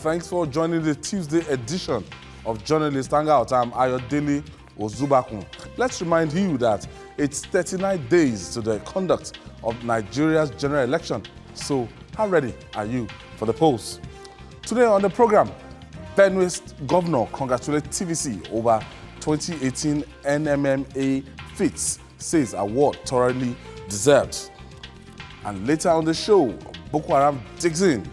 Thanks for joining the Tuesday edition of Journalist Hangout. I'm Ayodele Ozubakun. Let's remind you that it's 39 days to the conduct of Nigeria's general election. So, how ready are you for the polls? Today on the program, Benue Governor congratulates TVC over 2018 NMMA feats, says award thoroughly deserved. And later on the show, Boko Haram digs in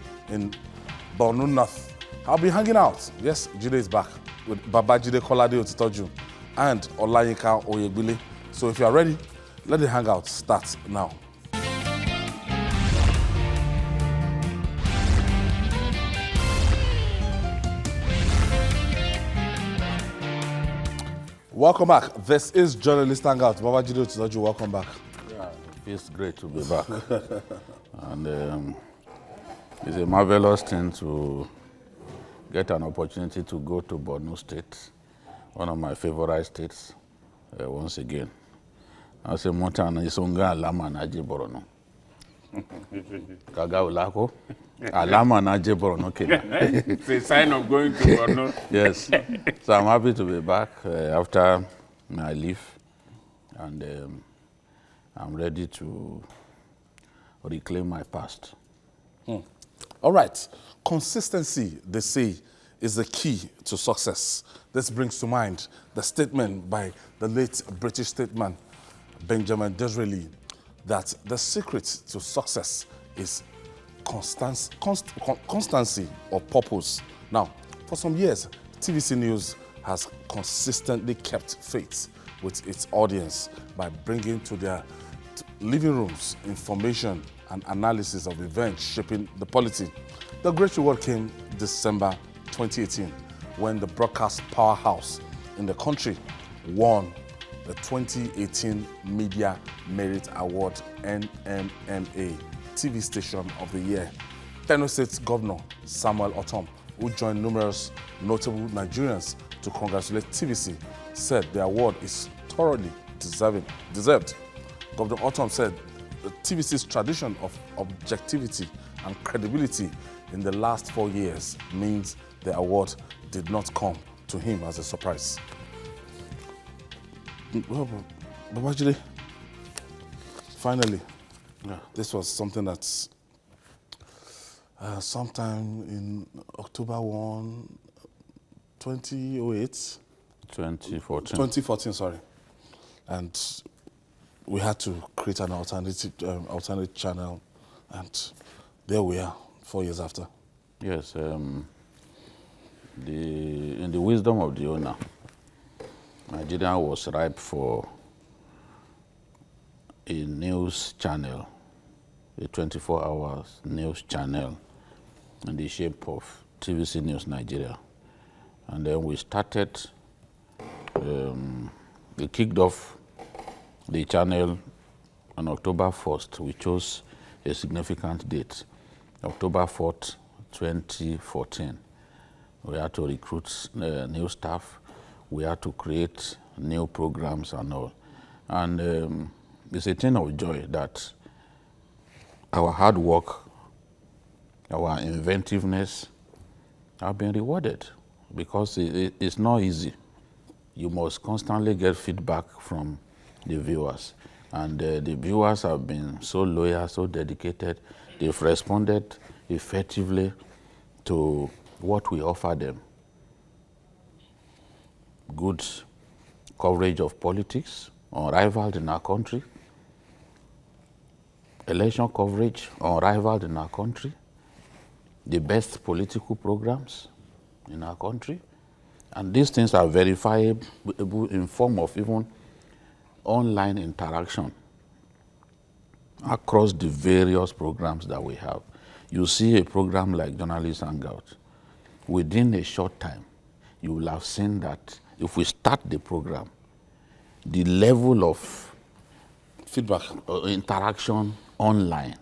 Borno North. I'll be hanging out. Yes, Jide is back with Babajide Kolade Otitoju and Olayinka Oyegbile. So if you are ready, let the hangout start now. Welcome back. This is Journalist Hangout. Babajide Otitoju, welcome back. Yeah, it feels great to be back. And it's a marvelous thing to get an opportunity to go to Borno State, one of my favorite states, once again. I say, Montana Isonga Alama Naje Borno. Kaga Ulako, Alama Naje Borno Kenya. It's a sign of going to Borno. Yes. So I'm happy to be back after my leave, and I'm ready to reclaim my past. All right. Consistency, they say, is the key to success. This brings to mind the statement by the late British statesman Benjamin Disraeli that the secret to success is constancy or purpose. Now, for some years, TVC News has consistently kept faith with its audience by bringing to their living rooms information and analysis of events shaping the polity. The great reward came December 2018 when the broadcast powerhouse in the country won the 2018 Media Merit Award NMMA TV Station of the Year. Benue State Governor Samuel Ortom, who joined numerous notable Nigerians to congratulate TVC, said the award is thoroughly deserved. Governor Ortom said the TVC's tradition of objectivity and credibility in the last 4 years means the award did not come to him as a surprise. Well, Babajide, finally, this was something that's sometime in October 1, 2008? 2014. 2014, sorry. And we had to create an alternate channel, and there we are, 4 years after. Yes, in the wisdom of the owner, Nigeria was ripe for a news channel, a 24 hours news channel in the shape of TVC News Nigeria. And then we started, we kicked off the channel on October 1st. We chose a significant date, October 4th, 2014. We had to recruit new staff. We had to create new programs and all. And it's a thing of joy that our hard work, our inventiveness have been rewarded, because it's not easy. You must constantly get feedback from the viewers. And the viewers have been so loyal, so dedicated. They've responded effectively to what we offer them. Good coverage of politics, unrivaled in our country. Election coverage, unrivaled in our country. The best political programs in our country. And these things are verifiable in form of even online interaction across the various programs that we have. You see a program like Journalist Hangout. Within a short time, you will have seen that if we start the program, the level of Feedback. Interaction online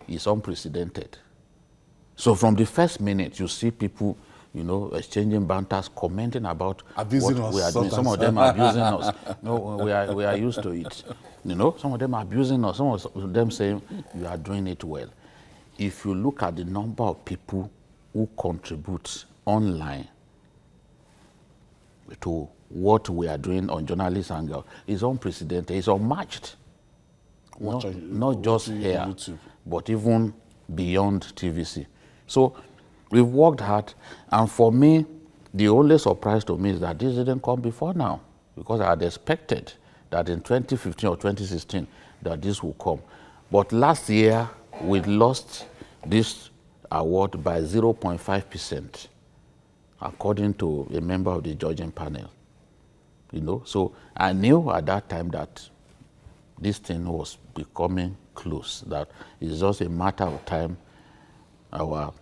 is unprecedented. So from the first minute, you see people, exchanging banters, commenting about abusing what us we are doing. sometimes. Some of them are abusing us. No, we are used to it. Some of them are abusing us. Some of them saying, you are doing it well. If you look at the number of people who contribute online to what we are doing on Journalist Hangout is unprecedented. It's unmatched. Not just here, YouTube, but even beyond TVC. So we've worked hard, and for me, the only surprise to me is that this didn't come before now, because I had expected that in 2015 or 2016 that this will come. But last year, we lost this award by 0.5%, according to a member of the judging panel. You know, so I knew at that time that this thing was becoming close, that it's just a matter of time our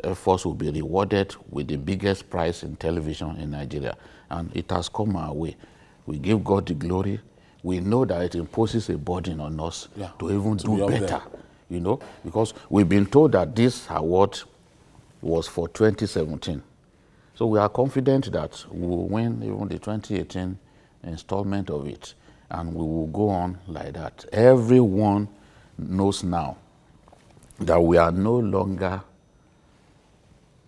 efforts will be rewarded with the biggest prize in television in Nigeria. And it has come our way. We give God the glory. We know that it imposes a burden on us to even do better, you know, because we've been told that this award was for 2017. So we are confident that we will win even the 2018 installment of it, and we will go on like that. Everyone knows now that we are no longer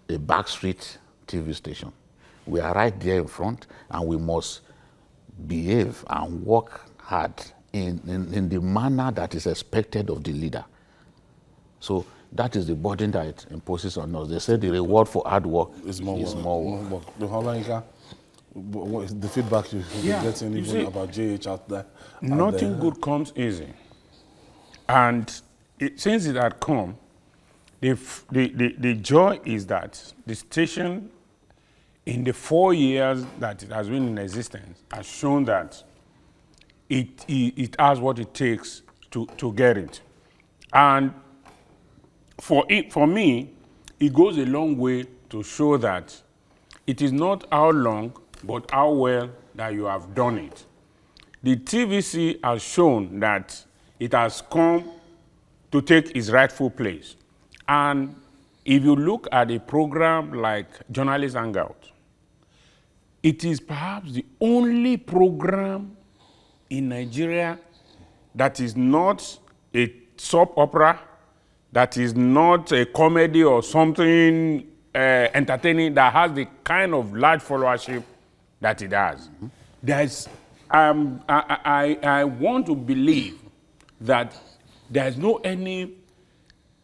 a backstreet TV station. We are right there in front, and we must behave and work hard in the manner that is expected of the leader. So that is the burden that it imposes on us. They say the reward for hard work is more work. What is the feedback you're getting even about JH out there? Nothing good comes easy. And since it had come, the joy is that the station, in the 4 years that it has been in existence, has shown that it has what it takes to get it. And for me, it goes a long way to show that it is not how long, but how well that you have done it. The TVC has shown that it has come to take its rightful place. And if you look at a program like Journalist Hangout, it is perhaps the only program in Nigeria that is not a soap opera, that is not a comedy or something entertaining, that has the kind of large followership that it has. There's, I want to believe that there's no any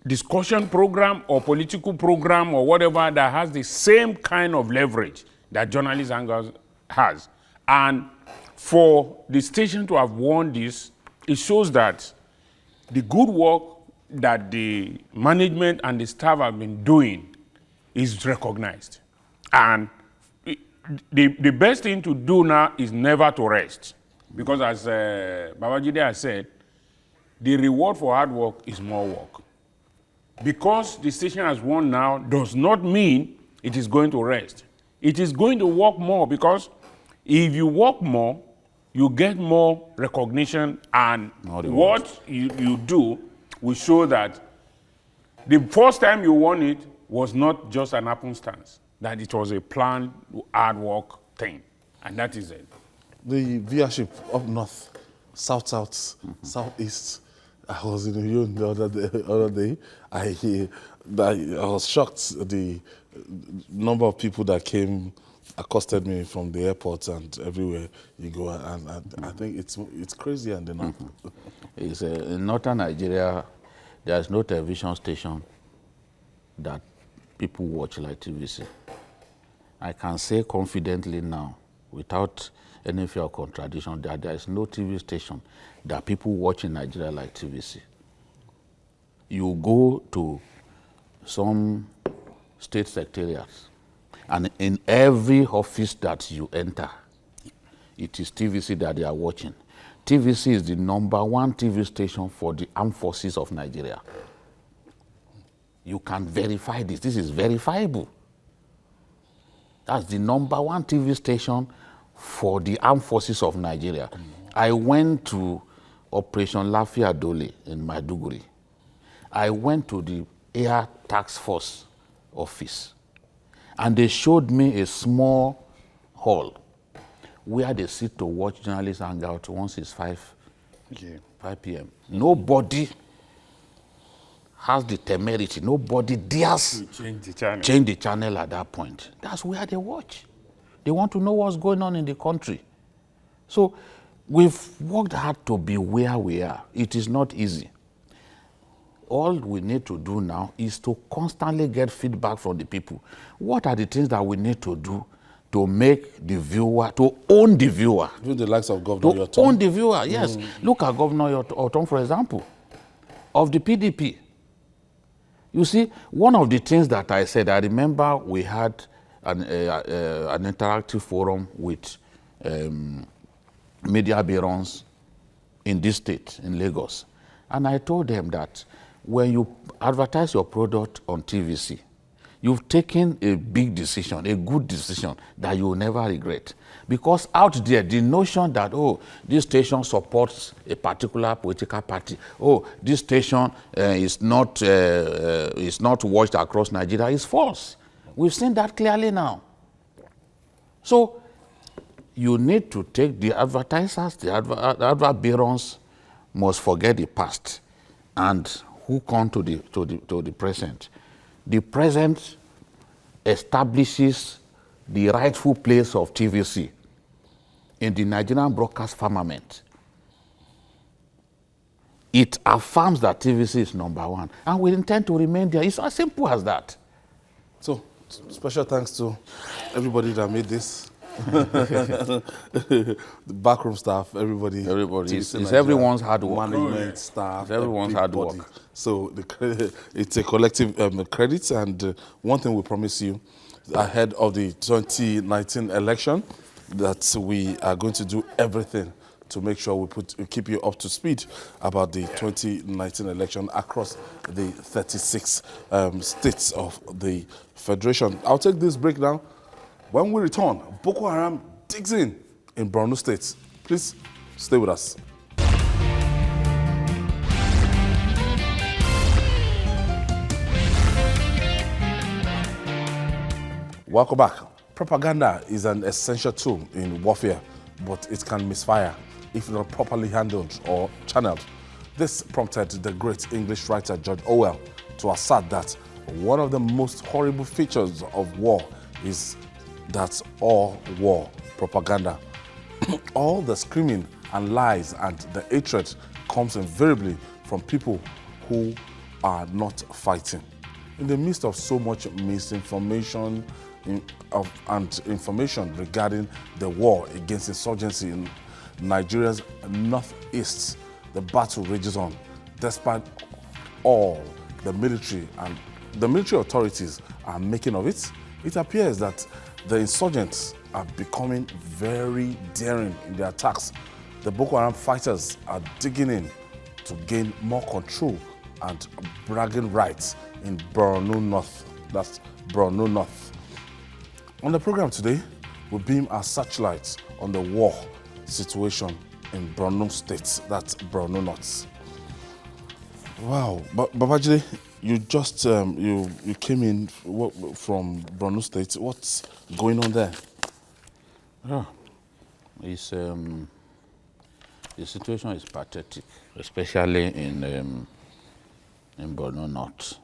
discussion program or political program or whatever that has the same kind of leverage that Journalist Hangout has. And for the station to have won this, it shows that the good work that the management and the staff have been doing is recognized. And the best thing to do now is never to rest. Because as Babajide has said, the reward for hard work is more work. Because the station has won now does not mean it is going to rest. It is going to work more, because if you work more, you get more recognition, and what you do will show that the first time you won it was not just an happenstance, that it was a planned hard work thing, and that is it. The viewership up north, south, southeast. I was in Union the other day. I was shocked the number of people that came, accosted me from the airport and everywhere you go, and I think it's crazy and enough. It's in northern Nigeria, there's no television station that people watch like TVC. I can say confidently now, without any fear of contradiction, that there is no TV station that people watch in Nigeria like TVC. You go to some state secretariats, and in every office that you enter, it is TVC that they are watching. TVC is the #1 TV station for the armed forces of Nigeria. You can verify this. This is verifiable. That's the #1 TV station for the armed forces of Nigeria. I went to Operation Lafia Dole in Maiduguri. I went to the Air Task Force office, and they showed me a small hall where they sit to watch Journalist Hangout once it's 5 p.m. Nobody has the temerity. Nobody dares change the channel at that point. That's where they watch. They want to know what's going on in the country. So we've worked hard to be where we are. It is not easy. All we need to do now is to constantly get feedback from the people. What are the things that we need to do to make the viewer, to own the viewer? Even the likes of Governor To own the viewer, yes. Look at Governor Otom, for example, of the PDP. You see, one of the things that I said, I remember we had an interactive forum with media barons in this state, in Lagos. And I told them that when you advertise your product on TVC, you've taken a big decision, a good decision that you will never regret. Because out there, the notion that, oh, this station supports a particular political party, oh, this station is not watched across Nigeria is false. We've seen that clearly now. So you need to take the advertisers, the advert barons must forget the past and hook on to the present. The present establishes the rightful place of TVC in the Nigerian broadcast firmament. It affirms that TVC is number one, and we intend to remain there. It's as simple as that. So, special thanks to everybody that made this. The backroom staff, everybody. It's everyone's hard work. Management, staff. It's everyone's hard work. So it's a collective credit, and one thing we promise you ahead of the 2019 election, that we are going to do everything to make sure we keep you up to speed about the 2019 election across the 36 states of the Federation. I'll take this break now. When we return, Boko Haram digs in Borno State. Please stay with us. Welcome back. Propaganda is an essential tool in warfare, but it can misfire if not properly handled or channeled. This prompted the great English writer George Orwell to assert that one of the most horrible features of war is that all war propaganda. All the screaming and lies and the hatred comes invariably from people who are not fighting. In the midst of so much misinformation and information regarding the war against insurgency in Nigeria's northeast, the battle rages on. Despite all the military authorities are making of it, it appears that the insurgents are becoming very daring in their attacks. The Boko Haram fighters are digging in to gain more control and bragging rights in Borno North. That's Borno North. On the program today, we beam our searchlights on the war situation in Borno State, that's Borno North. Wow, Babajide, you just you came in from Borno State. What's going on there? Yeah, the situation is pathetic, especially in Borno North.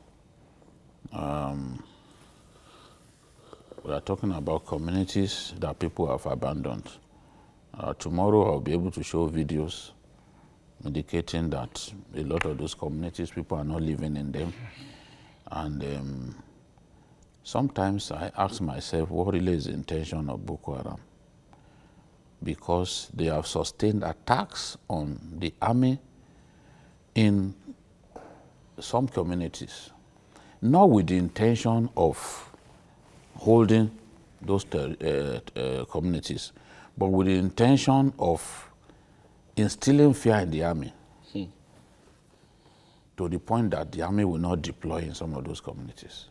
We are talking about communities that people have abandoned. Tomorrow I'll be able to show videos indicating that a lot of those communities, people are not living in them. And sometimes I ask myself, what really is the intention of Boko Haram? Because they have sustained attacks on the army in some communities, not with the intention of holding those communities, but with the intention of instilling fear in the army to the point that the army will not deploy in some of those communities.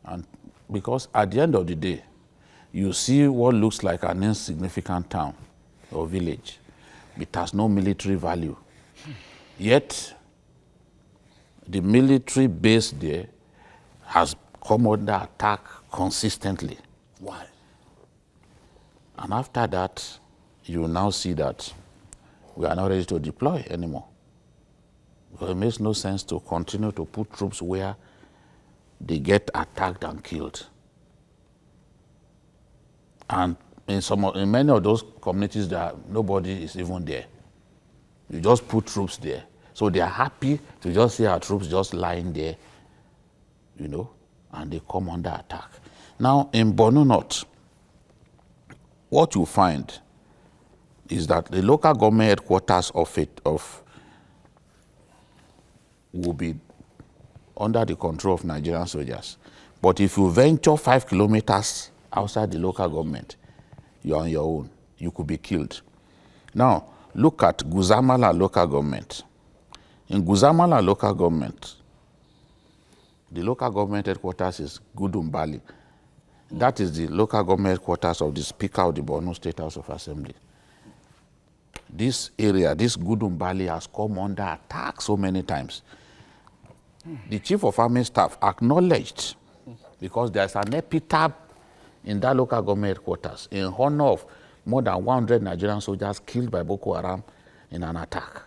And because at the end of the day, you see what looks like an insignificant town or village. It has no military value. Yet, the military base there has come under attack consistently. Why? And after that, you will now see that we are not ready to deploy anymore. Because it makes no sense to continue to put troops where they get attacked and killed. And in many of those communities, nobody is even there. You just put troops there. So they are happy to just see our troops just lying there, and they come under attack. Now, in Borno North, what you find is that the local government headquarters will be under the control of Nigerian soldiers. But if you venture 5 kilometers outside the local government, you're on your own. You could be killed. Now, look at Guzamala local government. In Guzamala local government, the local government headquarters is Gudumbali. That is the local government headquarters of the Speaker of the Borno State House of Assembly. This area, this Gudumbali, has come under attack so many times. The Chief of Army Staff acknowledged, because there's an epitaph in that local government headquarters in honor of more than 100 Nigerian soldiers killed by Boko Haram in an attack.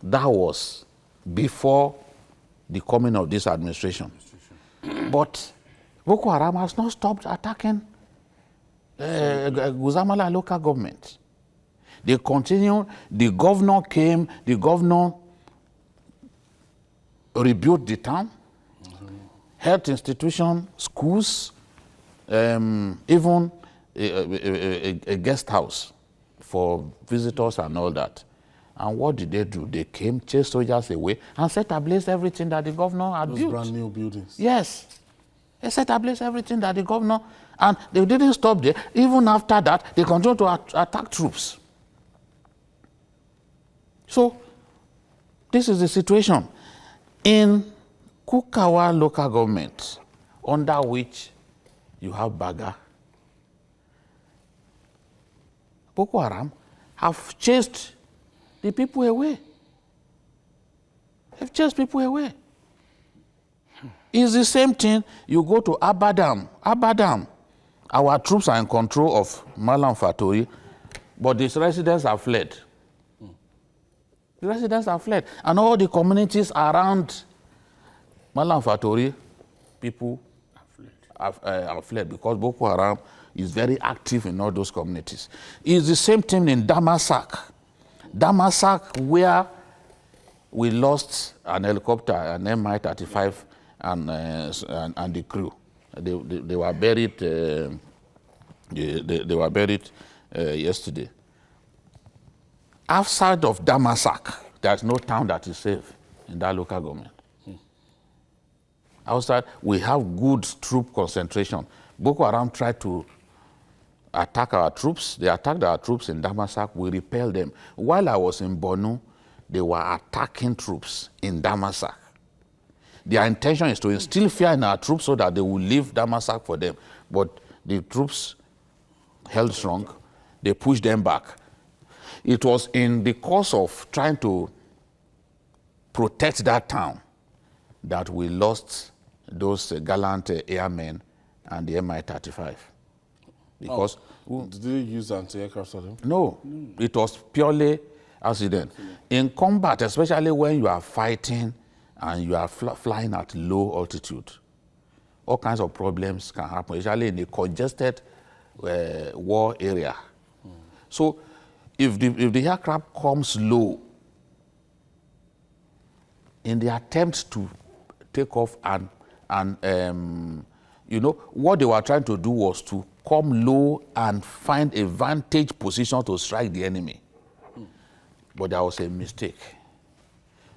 That was before the coming of this administration. But Boko Haram has not stopped attacking Guzamala local government. They continue. The governor came, the governor rebuilt the town, health institution, schools, even a guest house for visitors and all that. And what did they do? They came, chased soldiers away, and set ablaze everything that the governor had built. Those brand new buildings. Yes. They set ablaze everything that the governor, and they didn't stop there. Even after that, they continued to attack troops. So, this is the situation. In Kukawa local government, under which you have Baga, Boko Haram have chased the people away. They've chased people away. It's the same thing. You go to Abadam. Abadam, our troops are in control of Malam Fatori, but these residents have fled. The residents have fled. And all the communities around Malam Fatori, people have fled because Boko Haram is very active in all those communities. It's the same thing in Damasak. Damasak, where we lost an helicopter, an Mi-35, and the crew. They were buried. They were buried yesterday. Outside of Damasak, there's no town that is safe in that local government. Outside, we have good troop concentration. Boko Haram tried to attack our troops. They attacked our troops in Damasak. We repelled them. While I was in Borno, they were attacking troops in Damasak. Their intention is to instill fear in our troops so that they will leave Damasak for them. But the troops held strong. They pushed them back. It was in the course of trying to protect that town that we lost those gallant airmen and the Mi-35. Because did they use anti-aircraft on them? No, it was purely accident. In combat, especially when you are fighting and you are flying at low altitude, all kinds of problems can happen, especially in a congested war area. So if the aircraft comes low, in the attempt to take off and what they were trying to do was to come low and find a vantage position to strike the enemy. But that was a mistake.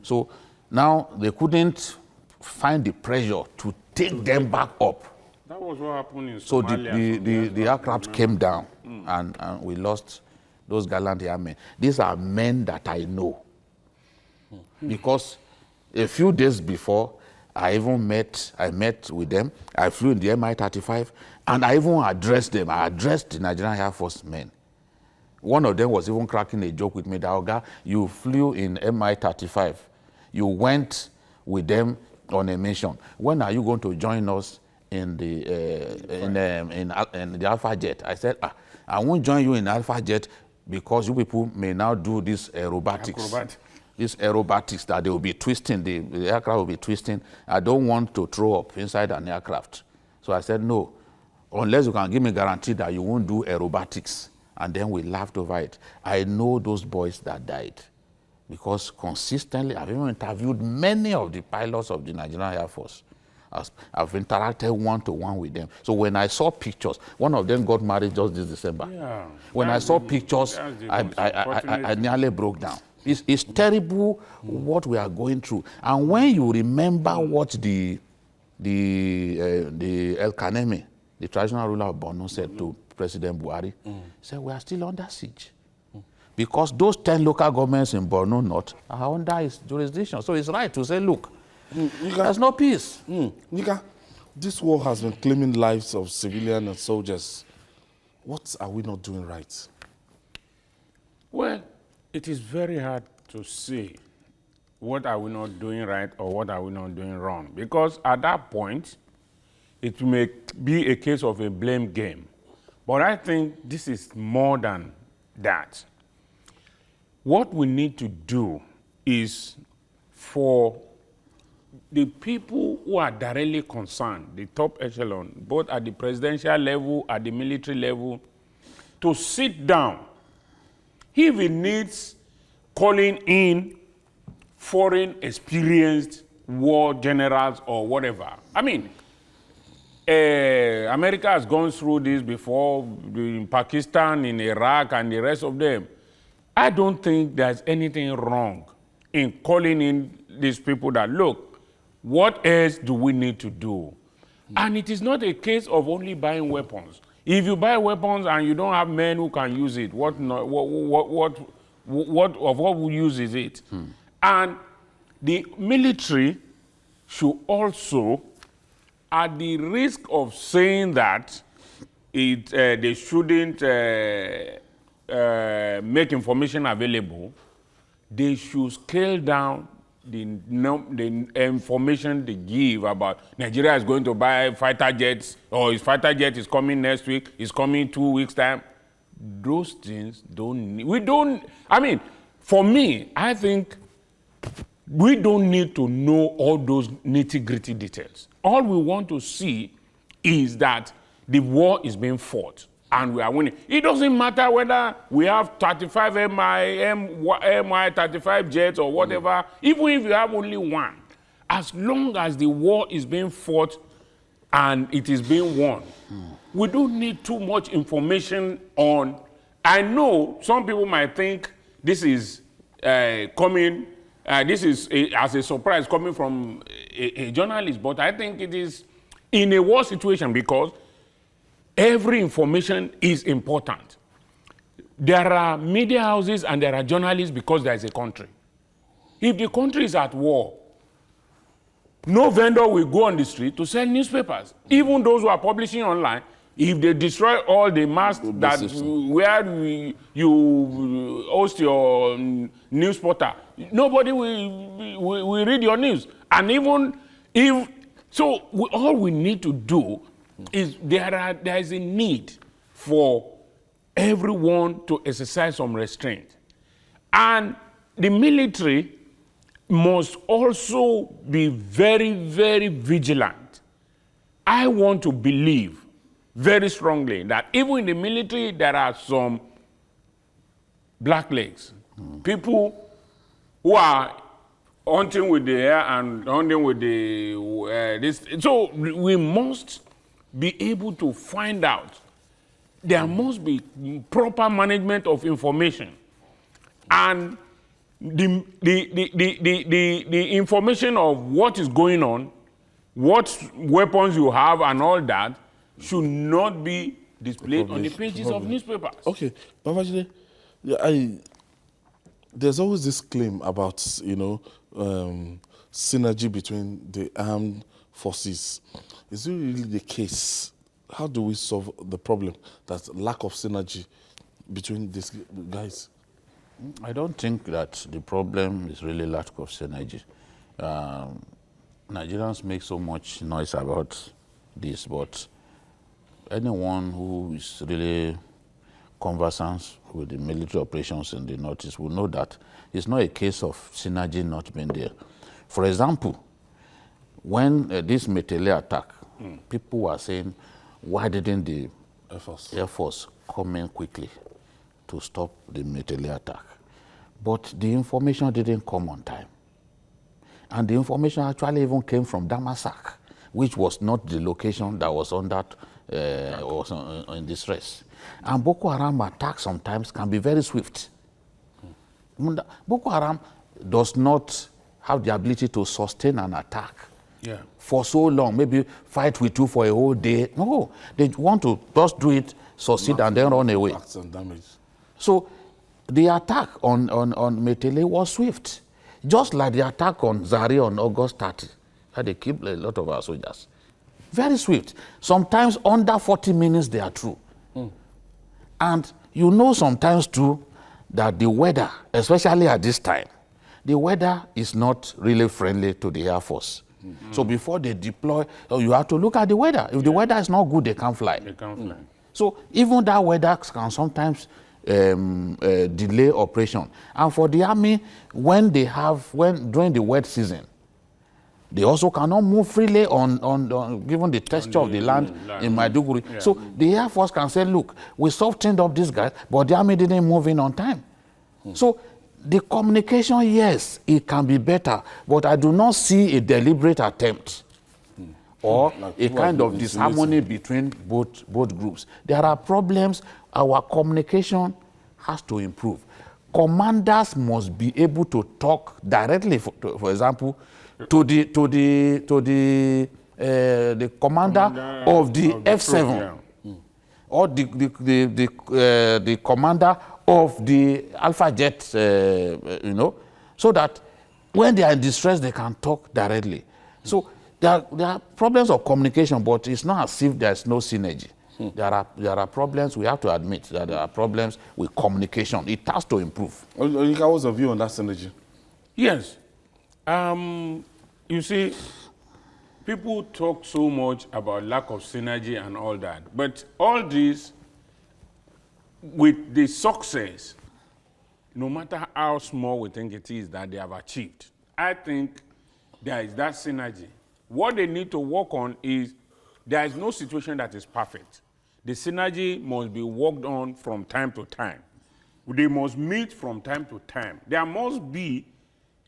So now they couldn't find the pressure to take them back up. That was what happened in Somalia. So the aircraft came down and we lost those gallant airmen. These are men that I know. Because a few days before, I met with them. I flew in the Mi-35, and I even addressed them. I addressed the Nigerian Air Force men. One of them was even cracking a joke with me that, Oga, you flew in Mi-35. You went with them on a mission. When are you going to join us in the Alpha Jet? I said, I won't join you in Alpha Jet because you people may now do this aerobatics. these aerobatics that they will be twisting, the aircraft will be twisting. I don't want to throw up inside an aircraft. So I said, no, unless you can give me guarantee that you won't do aerobatics. And then we laughed over it. I know those boys that died because consistently, I've even interviewed many of the pilots of the Nigerian Air Force. I've interacted one-to-one with them. So when I saw pictures, one of them got married just this December. Yeah, when I saw pictures, I nearly broke down. It's terrible what we are going through. And when you remember what the El Kanemi, the traditional ruler of Borno, said to President Buhari, he said, we are still under siege. Because those 10 local governments in Borno North are under his jurisdiction. So it's right to say, look, there's no peace. Nika, this war has been claiming lives of civilians and soldiers. What are we not doing right? Well, it is very hard to say what are we not doing right or what are we not doing wrong. Because at that point, it may be a case of a blame game. But I think this is more than that. What we need to do is for the people who are directly concerned, the top echelon, both at the presidential level, at the military level, to sit down. If it needs calling in foreign experienced war generals or whatever. I mean, America has gone through this before in Pakistan, in Iraq, and the rest of them. I don't think there's anything wrong in calling in these people that, look, what else do we need to do? And it is not a case of only buying weapons. If you buy weapons and you don't have men who can use it, what use is it? And the military should also, at the risk of saying that they shouldn't make information available, they should scale down the information they give about Nigeria is going to buy fighter jets, or his fighter jet is coming next week, is coming 2 weeks' time. Those things I mean, for me, I think we don't need to know all those nitty-gritty details. All we want to see is that the war is being fought and we are winning. It doesn't matter whether we have 35 Mi-35 jets or whatever, even if you have only one. As long as the war is being fought and it is being won, we don't need too much information on. I know some people might think this is coming, this is as a surprise coming from a journalist, but I think it is in a war situation because every information is important. There are media houses and there are journalists because there is a country. If the country is at war, no vendor will go on the street to sell newspapers. Even those who are publishing online, if they destroy all the masks that where you host your news portal, nobody will read your news. And even if, so all we need to do is there is a need for everyone to exercise some restraint. And the military must also be very, very vigilant. I want to believe very strongly that even in the military, there are some blacklegs, people who are hunting with the air and hunting with the this. So we must be able to find out. There must be proper management of information, and the information of what is going on, what weapons you have, and all that should not be displayed on the pages of newspapers. Okay, Babajide, there's always this claim about, synergy between the armed forces. Is it really the case? How do we solve the problem, that lack of synergy between these guys? I don't think that the problem is really lack of synergy. Nigerians make so much noise about this, but anyone who is really conversants with the military operations in the Northeast will know that it's not a case of synergy not being there. For example, when this Metele attack, people were saying, why didn't the Air Force come in quickly to stop the Metele attack? But the information didn't come on time. And the information actually even came from Damasak, which was not the location that was on that, was in distress. And Boko Haram attacks sometimes can be very swift. Boko Haram does not have the ability to sustain an attack for so long, maybe fight with you for a whole day. No, they want to just do it, succeed, and then run away. So the attack on Metele was swift, just like the attack on Zaria on August 30. They killed a lot of our soldiers. Very swift. Sometimes under 40 minutes they are through. And you know sometimes too that the weather, especially at this time, the weather is not really friendly to the Air Force. So before they deploy, you have to look at the weather. If the weather is not good, they can't fly. They can't fly. So even that weather can sometimes delay operation. And for the army, when during the wet season, they also cannot move freely on given the texture of the land in Maiduguri. Yeah. So the Air Force can say, look, we softened up these guys, but the army didn't move in on time. So the communication, yes, it can be better, but I do not see a deliberate attempt or like a kind of disharmony between both groups. There are problems. Our communication has to improve. Commanders must be able to talk directly, for example, to the commander of the F7 or the commander of the Alpha Jet, so that when they are in distress, they can talk directly. So there are problems of communication, but it's not as if there's no synergy. There are problems. We have to admit that there are problems with communication. It has to improve. What's your view on that synergy? Yes. You see, people talk so much about lack of synergy and all that, but all this, with the success, no matter how small we think it is that they have achieved, I think there is that synergy. What they need to work on is there is no situation that is perfect. The synergy must be worked on from time to time. They must meet from time to time. There must be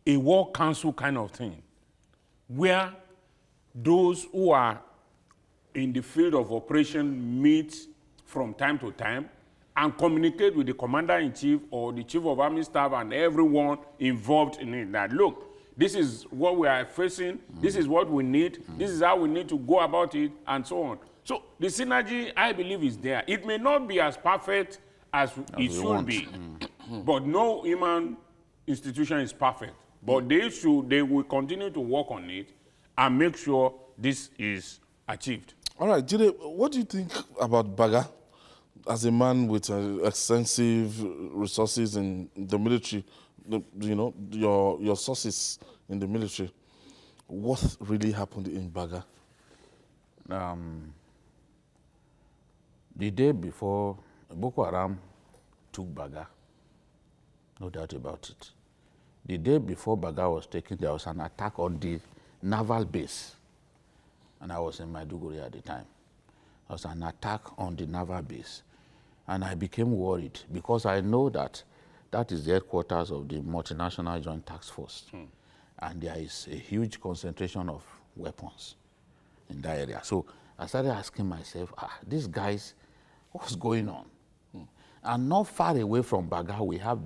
a war council kind of thing, where those who are in the field of operation meet from time to time and communicate with the commander-in-chief or the chief of army staff and everyone involved in it. That, look, this is what we are facing, this is what we need, this is how we need to go about it, and so on. So the synergy, I believe, is there. It may not be as perfect as it should be, but no human institution is perfect. But they will continue to work on it and make sure this is achieved. All right, Jide, what do you think about Baga as a man with extensive resources in the military? Your sources in the military. What really happened in Baga? The day before Boko Haram took Baga, no doubt about it. The day before Baga was taken, there was an attack on the naval base. And I was in Maiduguri at the time. There was an attack on the naval base. And I became worried because I know that that is the headquarters of the Multinational Joint Task Force. And there is a huge concentration of weapons in that area. So I started asking myself, these guys, what's going on? And not far away from Baga, we have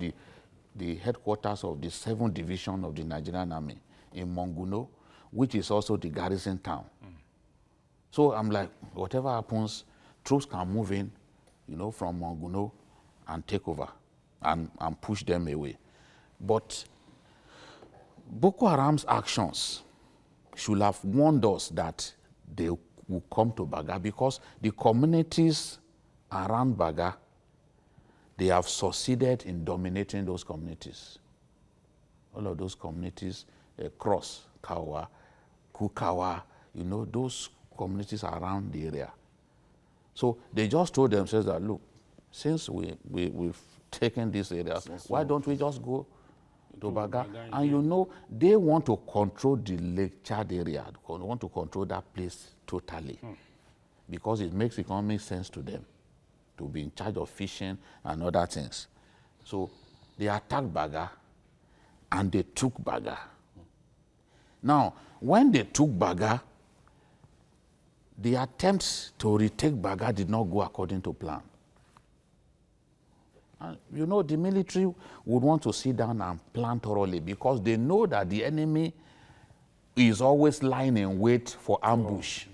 the headquarters of the 7th Division of the Nigerian Army in Monguno, which is also the garrison town. So I'm like, whatever happens, troops can move in, from Monguno and take over and push them away. But Boko Haram's actions should have warned us that they will come to Baga, because the communities around Baga, they have succeeded in dominating those communities. All of those communities, Cross, Kawa, Kukawa, those communities around the area. So they just told themselves that, look, since we've taken these areas, why don't we just go to Baga? And you know, they want to control the Lake Chad area. They want to control that place totally because it makes economic sense to them to be in charge of fishing and other things. So they attacked Baga and they took Baga. Now, when they took Baga, the attempts to retake Baga did not go according to plan. And you know, the military would want to sit down and plan thoroughly because they know that the enemy is always lying in wait for ambush.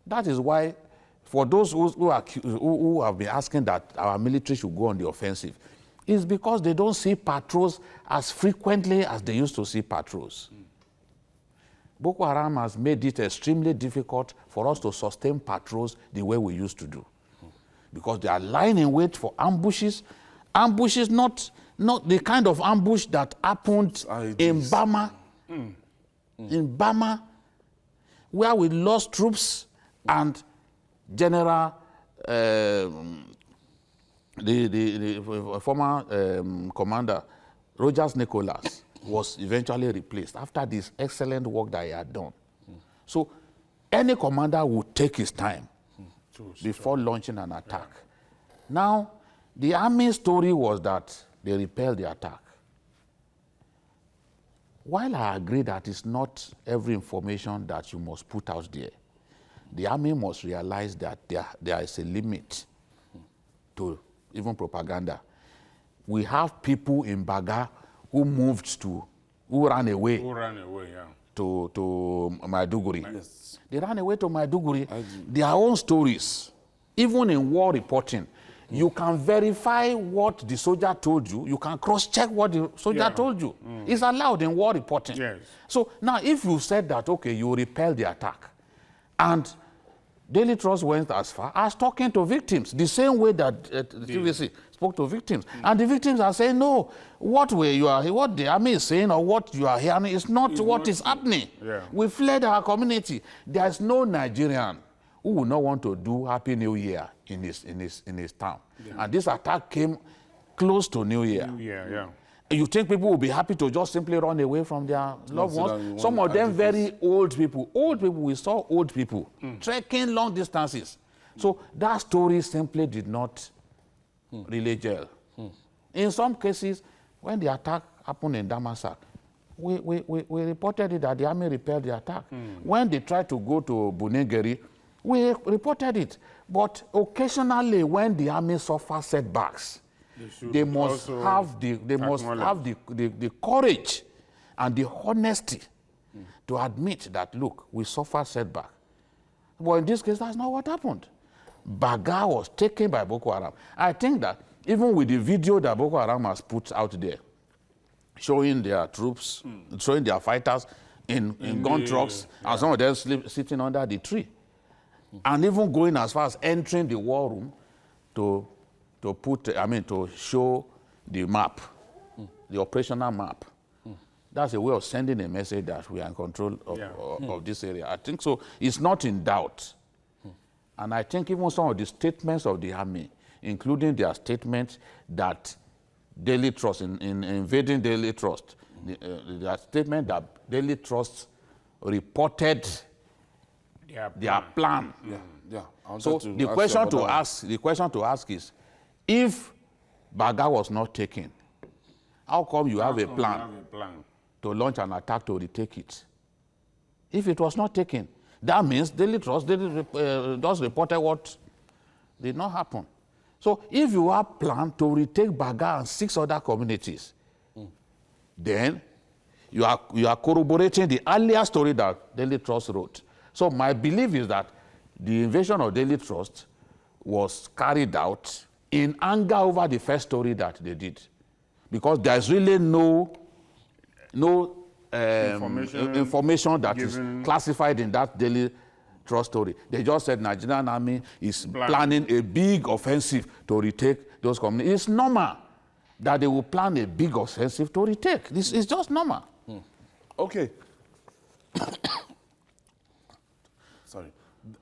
That is why, for those who have been asking that our military should go on the offensive, it's because they don't see patrols as frequently as they used to see patrols. Boko Haram has made it extremely difficult for us to sustain patrols the way we used to do. Because they are lying in wait for ambushes. Ambushes, not the kind of ambush that happened in Burma. In Burma, where we lost troops and General, the former commander, Rogers Nicholas, was eventually replaced after this excellent work that he had done. So any commander would take his time before launching an attack. Now, the army story was that they repelled the attack. While I agree that it's not every information that you must put out there, the army must realize that there is a limit to even propaganda. We have people in Baga who ran away. To Maiduguri. Yes. They ran away to Maiduguri. Their own stories, even in war reporting, you can verify what the soldier told you. You can cross-check what the soldier told you. It's allowed in war reporting. Yes. So now if you said that, okay, you repel the attack, and Daily Trust went as far as talking to victims, the same way that the TVC spoke to victims. And the victims are saying, no, what the army is saying or what you are hearing is not what is happening. Yeah. We fled our community. There is no Nigerian who would not want to do Happy New Year in his town. Yeah. And this attack came close to New Year. You think people will be happy to just simply run away from their loved ones? Some of them very old people. We saw old people trekking long distances. So that story simply did not really gel. In some cases, when the attack happened in Damasak, we reported it that the army repelled the attack. When they tried to go to Bunegeri, we reported it. But occasionally, when the army suffers setbacks, they must have the courage and the honesty to admit that, look, we suffered setback. But in this case, that's not what happened. Baga was taken by Boko Haram. I think that even with the video that Boko Haram has put out there, showing their troops, showing their fighters in gun trucks, and some of them sitting under the tree, and even going as far as entering the war room to show the map, the operational map. That's a way of sending a message that we are in control of this area. I think so. It's not in doubt. And I think even some of the statements of the army, including their statement that Daily Trust, in invading Daily Trust, their statement that Daily Trust reported their plan. So the question to ask is, if Baga was not taken, how come you have a plan to launch an attack to retake it? If it was not taken, that means Daily Trust just reported what did not happen. So if you have planned to retake Baga and 6 other communities, then you are corroborating the earlier story that Daily Trust wrote. So my belief is that the invasion of Daily Trust was carried out in anger over the first story that they did, because there's really no information that is classified in that Daily Trust story. They just said Nigerian army is planning a big offensive to retake those communities. It's normal that they will plan a big offensive to retake. This is just normal. Okay. Sorry.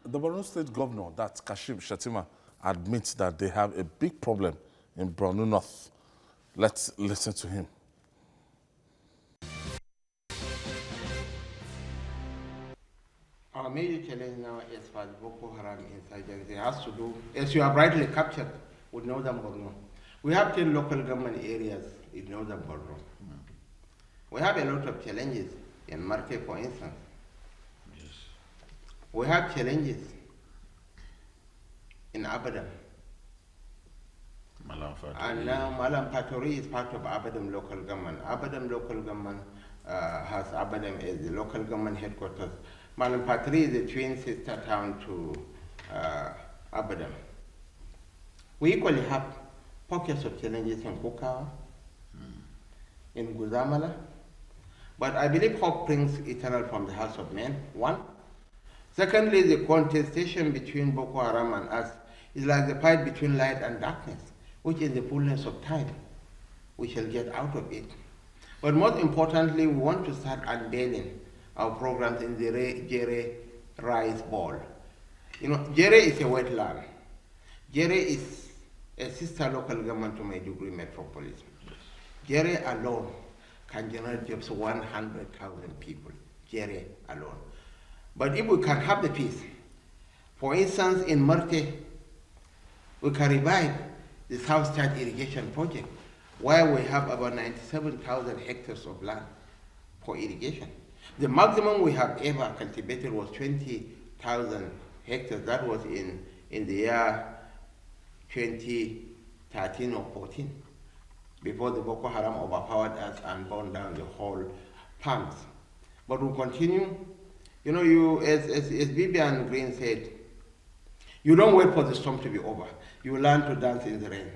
The Borno State governor, that's Kashim Shettima, admits that they have a big problem in Borno North. Let's listen to him. Our major challenge now as far as Boko Haram insurgency has to do, as you have rightly captured, with northern Borno. We have 10 local government areas in northern Borno. We have a lot of challenges in Marte, for instance. Yes. We have challenges in Abadam. And now Malam Patori is part of Abadam local government. Abadam local government has Abadam as the local government headquarters. Malam Patori is a twin sister town to Abadam. We equally have pockets of challenges in Kukawa, in Guzamala, but I believe hope springs eternal from the hearts of men, one. Secondly, the contestation between Boko Haram and us is like the fight between light and darkness, which in the fullness of time, we shall get out of it. But most importantly, we want to start unveiling our programs in the Jere Rice Bowl. You know, Jere is a wetland. Jere is a sister local government to Maiduguri metropolis. Jere alone can generate jobs 100,000 people. Jere alone. But if we can have the peace, for instance, in Marte, we can revive the South Chad irrigation project, where we have about 97,000 hectares of land for irrigation. The maximum we have ever cultivated was 20,000 hectares. That was in the year 2013 or 14, before the Boko Haram overpowered us and burned down the whole farms. But we continue. You know, as Vivian Green said, you don't wait for the storm to be over. You learn to dance in the rain.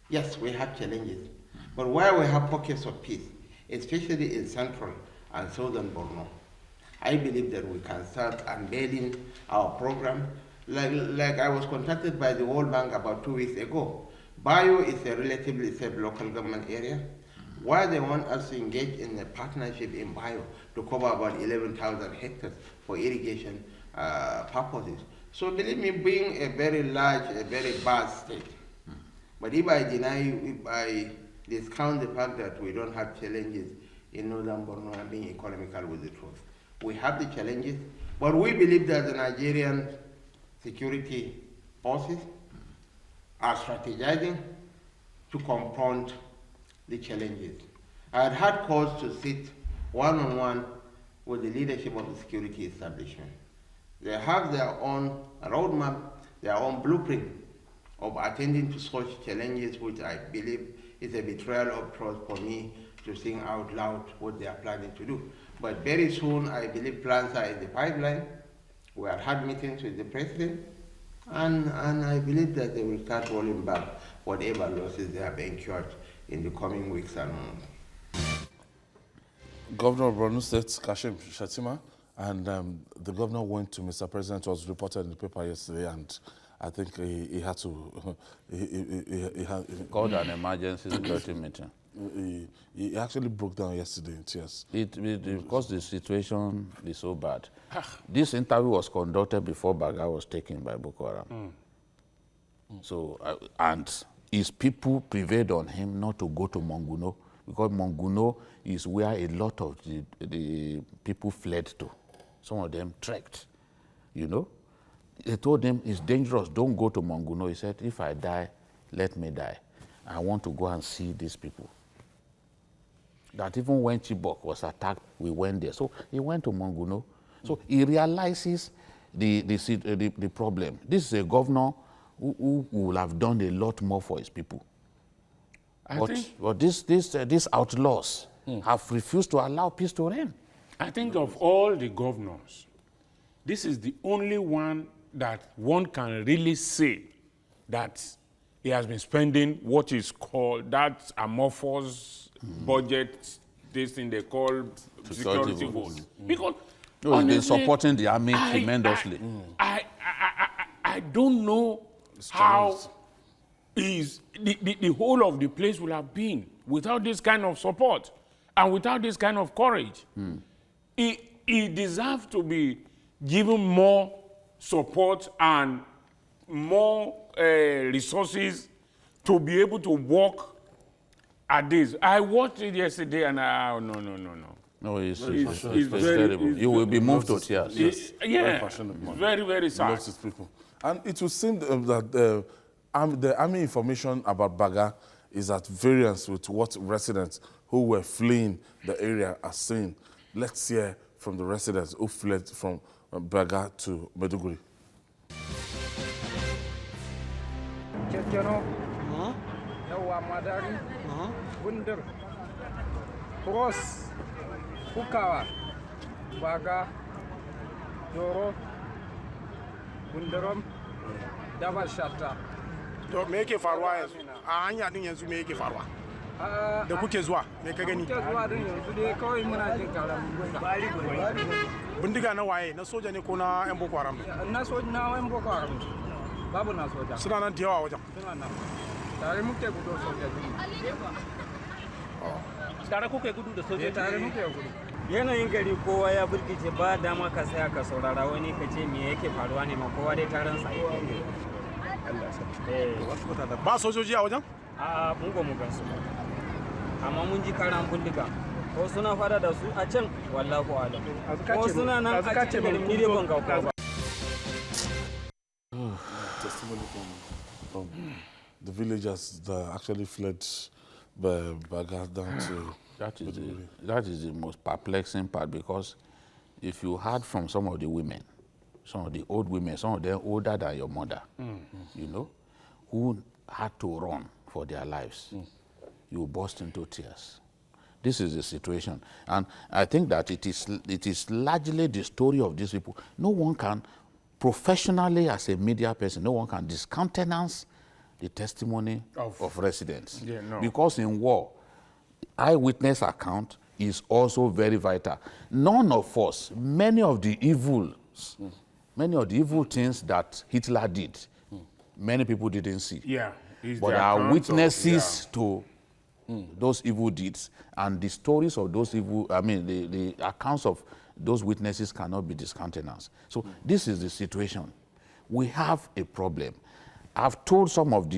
Yes, we have challenges, but where we have pockets of peace, especially in central and southern Borno, I believe that we can start unveiling our program. Like I was contacted by the World Bank about 2 weeks ago. Bayo is a relatively safe local government area. Why they want us to engage in a partnership in Bayo to cover about 11,000 hectares for irrigation purposes. So believe me, being a very large, a very vast state, but if I discount the fact that we don't have challenges in northern Borno, and being economical with the truth. We have the challenges, but we believe that the Nigerian security forces are strategizing to confront the challenges. I had had cause to sit one-on-one with the leadership of the security establishment. They have their own roadmap, their own blueprint of attending to such challenges, which I believe is a betrayal of trust for me to sing out loud what they are planning to do. But very soon, I believe plans are in the pipeline. We have had meetings with the president, and I believe that they will start rolling back whatever losses they have incurred in the coming weeks and months. Governor of Borno State, Kashim Shettima, and the governor went to Mr. President, was reported in the paper yesterday, and I think he had to... he called an emergency security meeting. He actually broke down yesterday in tears. Because the situation is so bad. This interview was conducted before Baga was taken by Boko Haram. So, and his people prevailed on him not to go to Monguno, because Monguno is where a lot of the people fled to. Some of them trekked, you know. They told him, it's dangerous, don't go to Monguno. He said, if I die, let me die. I want to go and see these people. That even when Chibok was attacked, we went there. So he went to Monguno. So he realizes the problem. This is a governor who will have done a lot more for his people. But these outlaws have refused to allow peace to reign. I think of all the governors, this is the only one that one can really say that he has been spending what is called that amorphous budget, this thing they call security vote. Because he's been supporting the army tremendously. I don't know how the whole of the place will have been without this kind of support and without this kind of courage. He deserves to be given more support and more resources to be able to work at this. I watched it yesterday and no. No, it's very- terrible. it's You will be moved to Loves tears. Yes. Yeah, Very passionate man. very, very He sad. loves his people. And it would seem that the army information about Baga is at variance with what residents who were fleeing the area are saying. Let's hear from the residents who fled from Baga to Maiduguri. Kekeno, yawa madari, bundir, cross, kukawa, baga, doro, bundirom, dabar shatta. To me yake faruwa yanzu? A hanya din yanzu me yake faruwa? Da kuke zuwa, me ka gani? Kuke zuwa din yanzu dai kawai muna jin karan Bindiga na waye? Na soja ne ko na 'yan Boko Haram? na soja na wayan Boko Haram. Babu na soja. Suna nan da yawa wajen. Suna nan. Tare muke gudu soja din. Tare kuka gudu da sojoji? Tare muke gudu. Yanayin gari kowa ya burkice ba dama ka tsaya ka saurara wani ka ce me yake faruwa ne ma kowa dai taron sa yake. Ba sojoji a wajen? A mun go mu gansu. Amma mun ji karan bindiga. Ko suna fada da su a can wallahi alam. Ko suna nan a cikin garin ni dai ban ga ba. Testimony from the villagers that actually fled Baga down to That is the most perplexing part, because if you heard from some of the women, some of the old women, some of them older than your mother, you know, who had to run for their lives, you burst into tears. This is the situation. And I think that it is largely the story of these people. No one can, professionally as a media person, no one can discountenance the testimony of residents. Yeah, no. Because in war, eyewitness account is also very vital. None of us, many of the evil things that Hitler did, many people didn't see. Yeah. It's But the there are account witnesses to those evil deeds, and the stories of those evil, the accounts of those witnesses cannot be discountenanced. So this is the situation. We have a problem. I've told some of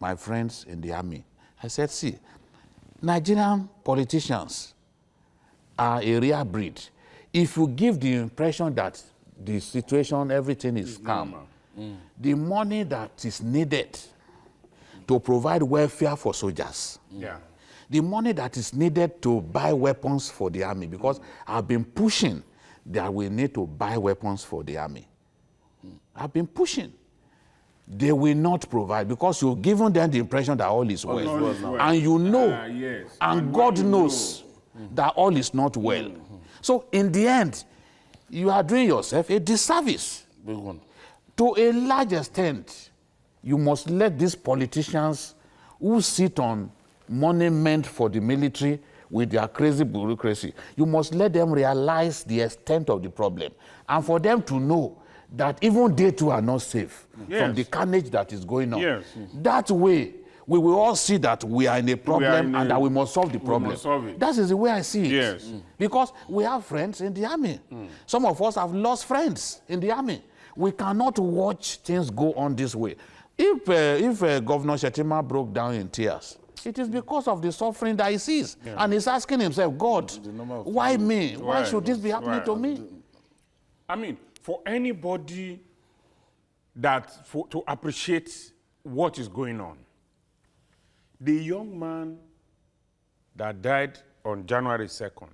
my friends in the army, I said, see, Nigerian politicians are a rare breed. If you give the impression that the situation, everything is calm, the money that is needed to provide welfare for soldiers, the money that is needed to buy weapons for the army, because I've been pushing that we need to buy weapons for the army. I've been pushing. They will not provide, because you've given them the impression that all is well. And you know, and God knows that all is not well. So in the end, you are doing yourself a disservice. Big one. To a large extent, you must let these politicians who sit on money meant for the military with their crazy bureaucracy, you must let them realize the extent of the problem, and for them to know that even they too are not safe from the carnage that is going on. That way, we will all see that we are in a problem and that we must solve the problem. That is the way I see it. Because we have friends in the army. Some of us have lost friends in the army. We cannot watch things go on this way. If Governor Shetima broke down in tears, it is because of the suffering that he sees. And he's asking himself, God, why me? Why should this be happening to me? I mean, for anybody to appreciate what is going on, the young man that died on January 2nd,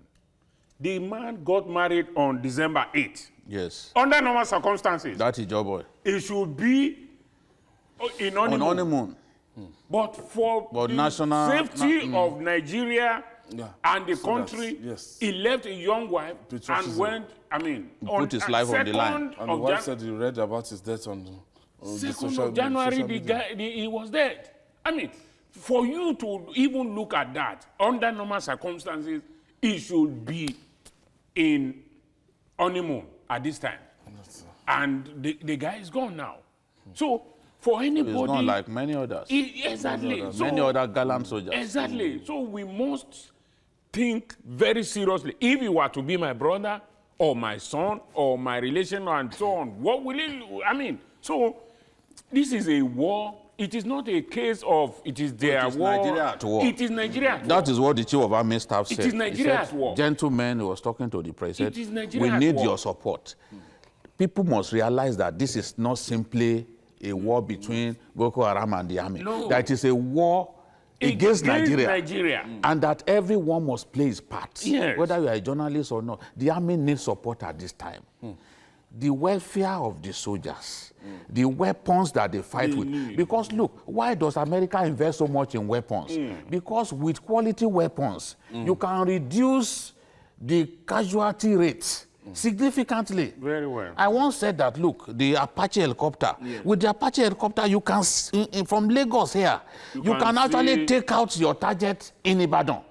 the man got married on December 8th. Yes. Under normal circumstances. That is your boy. It should be in honeymoon. On honeymoon. But for the national safety of Nigeria and the So country, that, he left a young wife and went, put his life on the line. And the wife said he read about his death on the 2nd of January, the guy, he was dead. I mean, for you to even look at that, under normal circumstances, it should be in honeymoon at this time. And the guy is gone now. So, for anybody... He's gone like many others. Exactly. Many other gallant soldiers. Exactly. So, we must think very seriously. If you were to be my brother, or my son, or my relation, and so on, what will it... So, This is a war. It is not a case of it is their war. Nigeria at war. It is Nigeria at war. That is what the chief of army staff said. It is Nigeria at war. Gentlemen, he was talking to the president. It is Nigeria We at need war. your support. People must realize that this is not simply a war between Boko Haram and the army. No. That it is a war against Nigeria. Nigeria. And that everyone must play his part. Yes. Whether you are a journalist or not. The army needs support at this time. The welfare of the soldiers, the weapons that they fight with. Because look, why does America invest so much in weapons? Because with quality weapons, you can reduce the casualty rate significantly. Very well. I once said that, look, the Apache helicopter, with the Apache helicopter, you can, from Lagos here, you can actually take out your target in Ibadan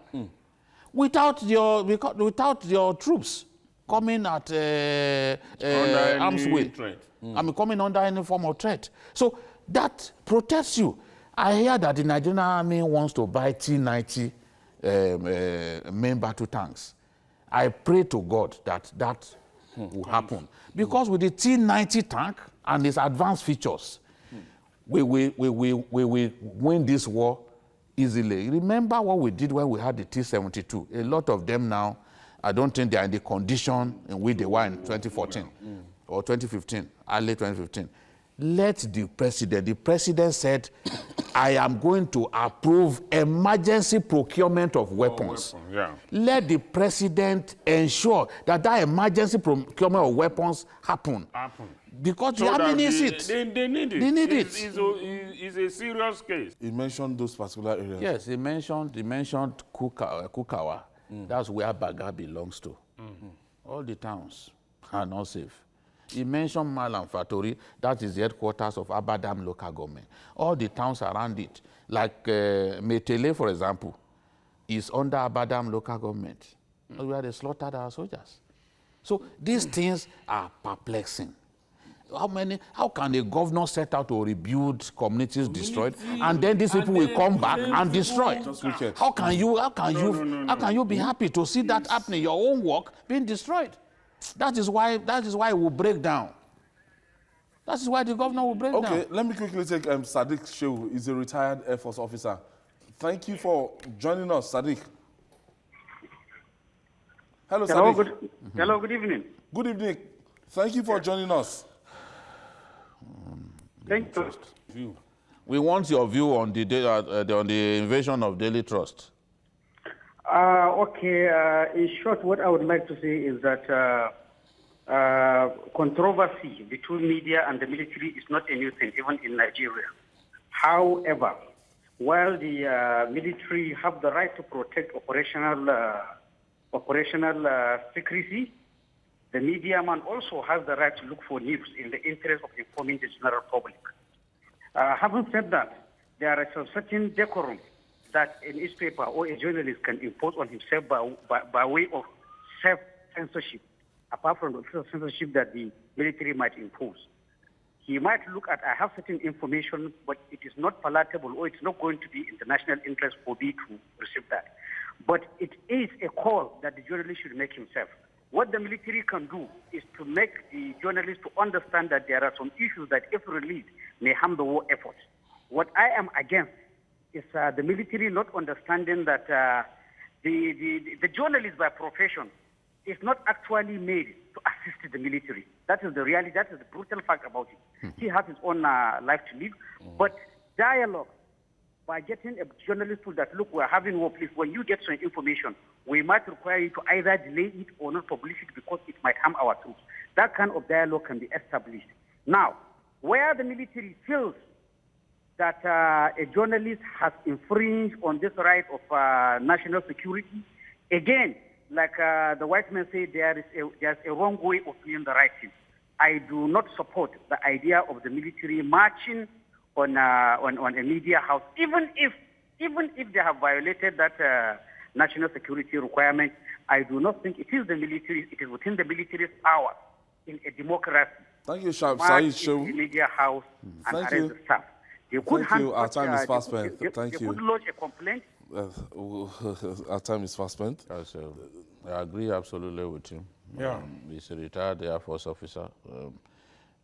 without your troops coming at arm's way. I mean, coming under any form of threat. So that protects you. I hear that the Nigerian army wants to buy T-90 main battle tanks. I pray to God that that will happen. Because with the T-90 tank and its advanced features, we win this war easily. Remember what we did when we had the T-72. A lot of them now, I don't think they are in the condition in which they were in 2014 or 2015, early 2015. Let the president said, I am going to approve emergency procurement of weapons. Let the president ensure that that emergency procurement of weapons happen. Because the army needs it. They need it. They need it. It's a serious case. You mentioned those particular areas. Yes, he mentioned Kukawa. That's where Baga belongs to. All the towns are not safe. He mentioned Malam Fatori, that is the headquarters of Abadam local government. All the towns around it, like Metele, for example, is under Abadam local government, where they slaughtered our soldiers. So these things are perplexing. How can a governor set out to rebuild communities destroyed, and then these people will come back and destroy? How can you be happy to see that happening, your own work being destroyed? That is why it will break down. That is why the governor will break down. Okay, let me quickly take Sadiq Shehu. He's a retired Air Force officer. Thank you for joining us, Sadiq. Hello, Sadiq. Hello, good evening. Good evening. Thank you for joining us. Thank you. We want your view on the invasion of Daily Trust. In short, what I would like to say is that controversy between media and the military is not a new thing, even in Nigeria. However, while the military have the right to protect operational secrecy, the media man also has the right to look for news in the interest of informing the general public. Having said that, there is a certain decorum that a newspaper or a journalist can impose on himself by way of self-censorship, apart from the censorship that the military might impose. He might look at, I have certain information, but it is not palatable or it's not going to be in the national interest for me to receive that. But it is a call that the journalist should make himself. What the military can do is to make the journalist to understand that there are some issues that, if released, may harm the war effort. What I am against is the military not understanding that the journalist by profession is not actually made to assist the military. That is the reality. That is the brutal fact about it. He has his own life to live. But dialogue, by getting a journalist to that, look, we're having war, please, when you get some information, we might require you to either delay it or not publish it because it might harm our troops. That kind of dialogue can be established. Now, where the military feels that a journalist has infringed on this right of national security, again, like the white men say, there's a wrong way of doing the right thing. I do not support the idea of the military marching on a media house, even if they have violated that national security requirement. I do not think it is the military. It is within the military's power in a democracy. Thank you, Said Shehu. The media house and Thank arrest you. the staff. Thank you. Our time is fast spent. Thank they you. could lodge a complaint. Our time is fast spent. I agree absolutely with him. Yeah. He's a retired Air Force officer,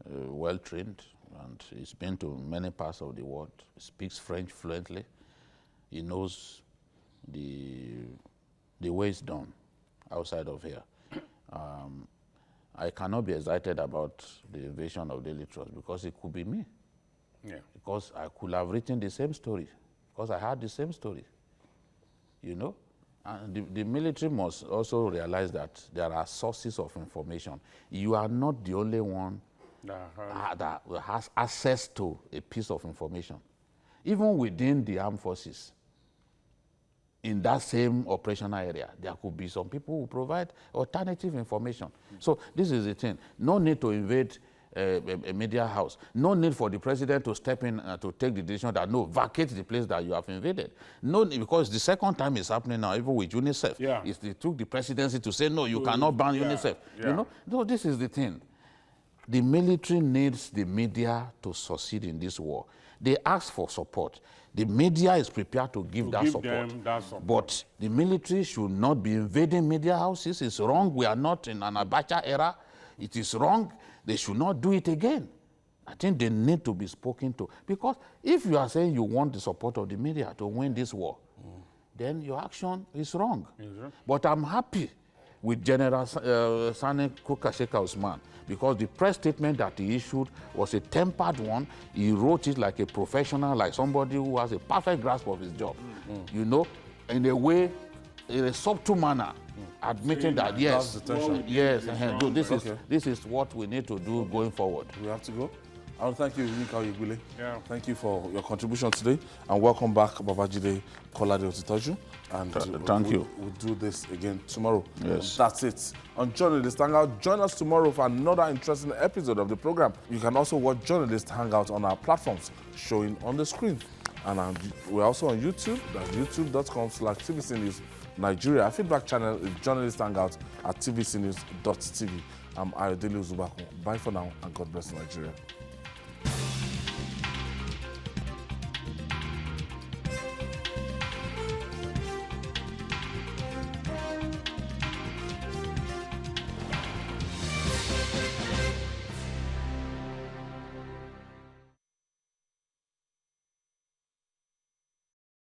well trained, and he's been to many parts of the world. He speaks French fluently. He knows the way it's done outside of here. I cannot be excited about the invasion of Daily Trust because it could be me. Yeah. Because I could have written the same story, because I had the same story, you know? And the military must also realize that there are sources of information. You are not the only one that has access to a piece of information. Even within the armed forces, in that same operational area, there could be some people who provide alternative information. So this is the thing. No need to invade a media house. No need for the president to step in to take the decision that, no, vacate the place that you have invaded. No, because the second time it's happening now, even with UNICEF. Yeah. It took the presidency to say, no, you cannot ban UNICEF. Yeah. You know? No, this is the thing. The military needs the media to succeed in this war. They ask for support. The media is prepared to give that support. Them that support. But the military should not be invading media houses. It's wrong. We are not in an Abacha era. It is wrong. They should not do it again. I think they need to be spoken to. Because if you are saying you want the support of the media to win this war, then your action is wrong. But I'm happy with General Sani Kukasheka Usman, because the press statement that he issued was a tempered one. He wrote it like a professional, like somebody who has a perfect grasp of his job, you know, in a way, in a subtle manner, admitting that, yes, yes, this is what we need to do going forward. We have to go. I want to thank you, Yinka Oyegwile. Thank you for your contribution today, and welcome back, Babajide Kolade Otitoju. And thank you. We'll do this again tomorrow. Yes. That's it. On Journalist Hangout, join us tomorrow for another interesting episode of the program. You can also watch Journalist Hangout on our platforms showing on the screen. And we're also on YouTube. That's youtube.com/TVC News Nigeria. Our feedback channel is Journalist Hangout at tvcnews.tv. I'm Ayodele Uzubako. Bye for now, and God bless Nigeria.